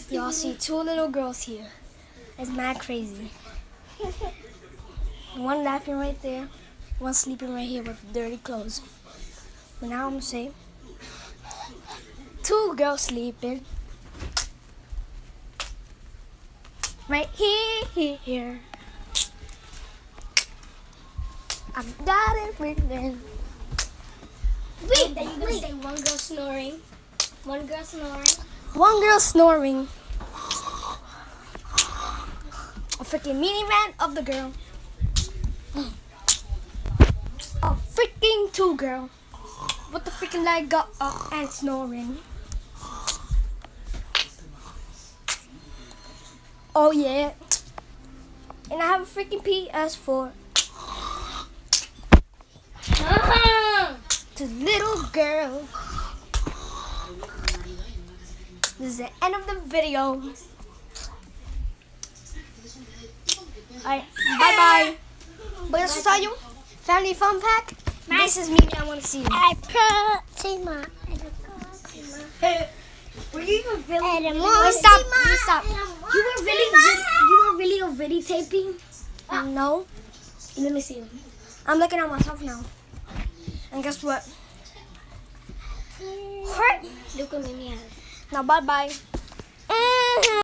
Y'all see two little girls here. It's mad crazy. One laughing right there, one sleeping right here with dirty clothes. But now I'm gonna say two girls sleeping right here. I got it written. Wait, then you're gonna say one girl snoring. One girl snoring. One girl snoring. A freaking minivan of the girl. A freaking two girl. What the freaking leg got up and snoring. Oh yeah. And I have a freaking PS4. To little girl. This is the end of the video. Alright, bye-bye. But saw you. Family fun pack. This is Mimi. I want to see you. Were you even really? Stop. You were really already taping? No. Let me see. I'm looking at myself now. And guess what? Look at me. Now bye-bye.